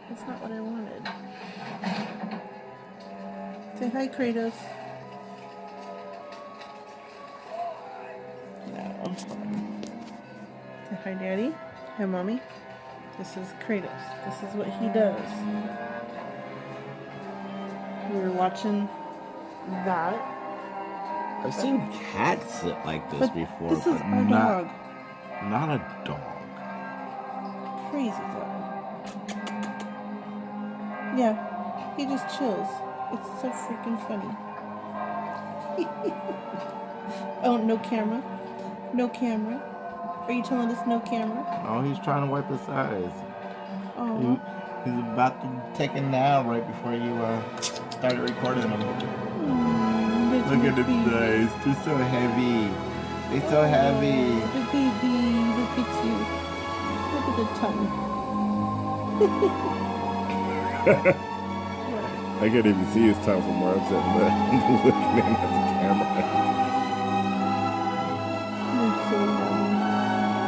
That's not what I wanted. Say hi, Kratos. No. Say hi, Daddy. Hi, Mommy. This is Kratos. This is what he does. We were watching that. I've seen cats sit like this before, this is but our dog. Not a dog. Crazy dog. Yeah, he just chills. It's so freaking funny. Oh, no camera. No camera. Are you telling us no camera? Oh, he's trying to wipe his eyes. Oh. He's about to take a nap right before you started recording him. Look at his eyes. They're so heavy. They're so heavy. The baby. Look at you. Look at the tongue. I can't even see his tongue from where I'm sitting, but I'm looking at the camera.